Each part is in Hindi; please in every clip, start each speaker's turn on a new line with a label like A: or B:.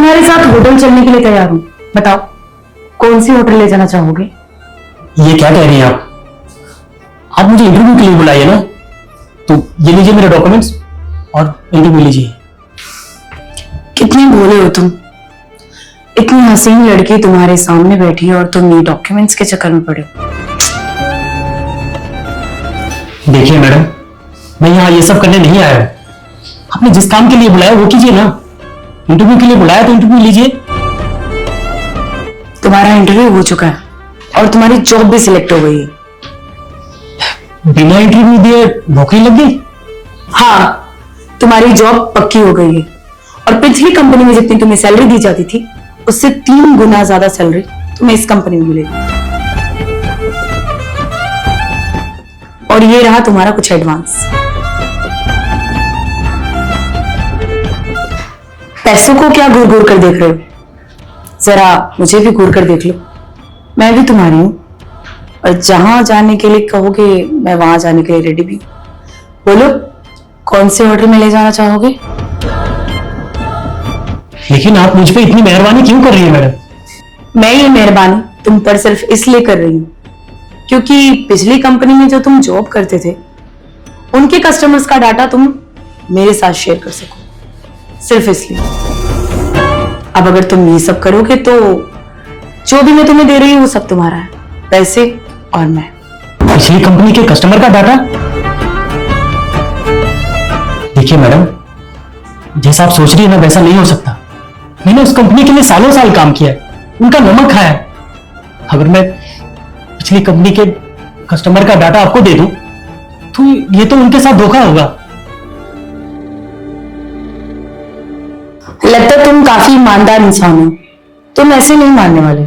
A: तुम्हारे साथ होटल चलने के लिए तैयार हूँ। बताओ कौन सी होटल ले जाना चाहोगे?
B: ये क्या कह रही हैं आप मुझे इंटरव्यू के लिए बुलाइए ना, तो ये लीजिए मेरे डॉक्यूमेंट्स और इंटरव्यू लीजिए।
A: कितने भोले हो तुम। इतनी हसीन लड़की तुम्हारे सामने बैठी है और तुम ये डॉक्यूमेंट्स के चक्कर में पड़े हो।
B: देखिए मैडम, मैं यहाँ ये सब करने नहीं आया हूँ। आपने जिस काम के लिए बुलाया वो कीजिए ना। इंटरव्यू के लिए बुलाया तो इंटरव्यू लीजिए।
A: तुम्हारा इंटरव्यू हो चुका है और तुम्हारी जॉब भी सिलेक्ट हो गई है।
B: बिना इंटरव्यू दिए नौकरी लग गई?
A: हाँ, तुम्हारी जॉब पक्की हो गई है और पिछली कंपनी में जितनी तुम्हें सैलरी दी जाती थी उससे 3 गुना ज्यादा सैलरी तुम्हें इस कंपनी में मिलेगी। और ये रहा तुम्हारा कुछ एडवांस। पैसों को क्या घूर घूर कर देख रहे हो? जरा मुझे भी घूर कर देख लो। मैं भी तुम्हारी हूं और जहां जाने के लिए कहोगे मैं वहां जाने के लिए रेडी भी हूं। बोलो कौन से होटल में ले जाना चाहोगे?
B: लेकिन आप मुझ पे इतनी मेहरबानी क्यों कर रही है मैडम?
A: मैं ये मेहरबानी तुम पर सिर्फ इसलिए कर रही हूं क्योंकि पिछली कंपनी में जो तुम जॉब करते थे उनके कस्टमर्स का डाटा तुम मेरे साथ शेयर कर सको, सिर्फ इसलिए। अब अगर तुम ये सब करोगे तो जो भी मैं तुम्हें दे रही हूँ वो सब तुम्हारा है, पैसे और मैं।
B: पिछली कंपनी के कस्टमर का डाटा? देखिए मैडम, जैसा आप सोच रही है ना वैसा नहीं हो सकता। मैंने उस कंपनी के लिए सालों साल काम किया है, उनका नमक खाया है। अगर मैं पिछली कंपनी के कस्टमर का डाटा आपको दे दूं तो ये तो उनके साथ धोखा होगा।
A: लगता तुम काफी ईमानदार इंसान हो, तुम ऐसे नहीं मानने वाले।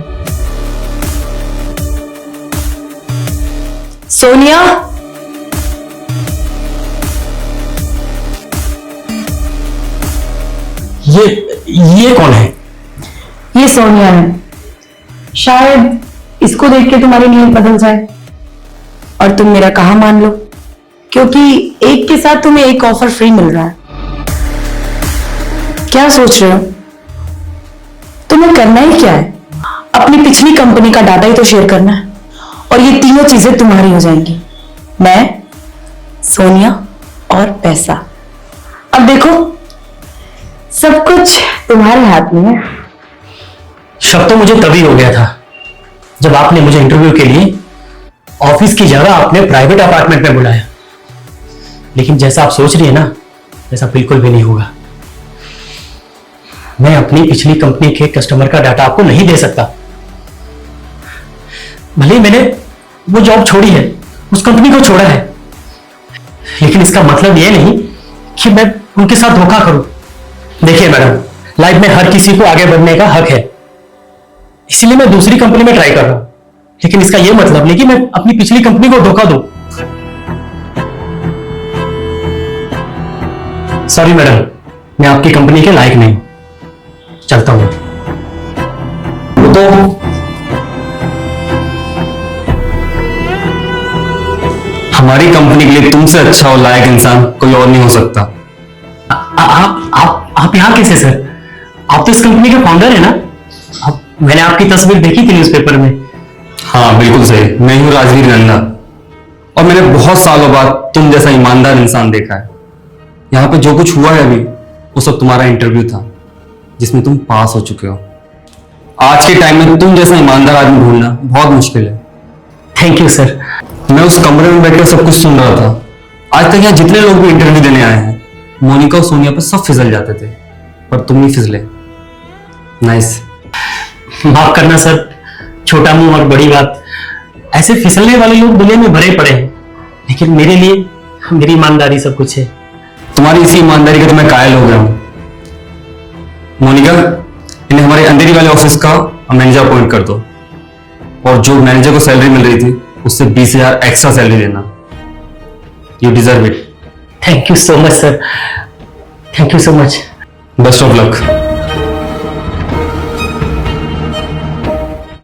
A: सोनिया,
B: ये कौन है?
A: ये सोनिया है। शायद इसको देख के तुम्हारी नीयत बदल जाए और तुम मेरा कहा मान लो, क्योंकि एक के साथ तुम्हें एक ऑफर फ्री मिल रहा है। क्या सोच रहे हो? तुम्हें करना ही क्या है? अपनी पिछली कंपनी का डाटा ही तो शेयर करना है और ये तीनों चीजें तुम्हारी हो जाएंगी, मैं, सोनिया और पैसा। अब देखो सब कुछ तुम्हारे हाथ में है।
B: शक तो मुझे तभी हो गया था जब आपने मुझे इंटरव्यू के लिए ऑफिस की जगह अपने प्राइवेट अपार्टमेंट में बुलाया। लेकिन जैसा आप सोच रही है ना वैसा बिल्कुल भी नहीं होगा। मैं अपनी पिछली कंपनी के कस्टमर का डाटा आपको नहीं दे सकता। भले ही मैंने वो जॉब छोड़ी है, उस कंपनी को छोड़ा है, लेकिन इसका मतलब यह नहीं कि मैं उनके साथ धोखा करूं। देखिए मैडम, लाइफ में हर किसी को आगे बढ़ने का हक है, इसलिए मैं दूसरी कंपनी में ट्राई कर रहा हूं। लेकिन इसका यह मतलब नहीं कि मैं अपनी पिछली कंपनी को धोखा दूं। सॉरी मैडम, मैं आपकी कंपनी के लायक नहीं हूं। चलता हूं। तो
C: हमारी कंपनी के लिए तुमसे अच्छा और लायक इंसान कोई और नहीं हो सकता।
B: आप यहाँ कैसे सर? आप तो इस कंपनी के फाउंडर है ना? मैंने आपकी तस्वीर देखी थी न्यूज़पेपर में।
C: हाँ बिल्कुल सही, मैं हूँ राजवीर नंदा और मैंने बहुत सालों बाद तुम जैसा ईमानदार इंसान देखा है। यहाँ पे जो कुछ हुआ है अभी वो सब तुम्हारा इंटरव्यू था जिसमें तुम पास हो चुके हो। आज के टाइम में तुम जैसा ईमानदार आदमी ढूंढना बहुत मुश्किल है।
B: Thank you sir.
C: मैं उस कमरे में बैठकर सब कुछ सुन रहा था। आज तक यहाँ जितने लोग भी इंटरव्यू देने आए हैं मोनिका और सोनिया पर सब फिसल जाते थे, पर तुम नहीं फिसले। नाइस।
B: माफ करना सर, छोटा मुंह और बड़ी बात। ऐसे फिसलने वाले लोग दुनिया में भरे पड़े हैं, लेकिन मेरे लिए मेरी ईमानदारी सब कुछ है।
C: तुम्हारी इसी ईमानदारी का तो मैं कायल हो गया हूं। मोनिका, इन्हें हमारे अंधेरी वाले ऑफिस का मैनेजर अपॉइंट कर दो और जो मैनेजर को सैलरी मिल रही थी उससे 20,000 एक्स्ट्रा सैलरी देना। You deserve it.
B: Thank you so much sir, thank you so much.
C: Best of luck.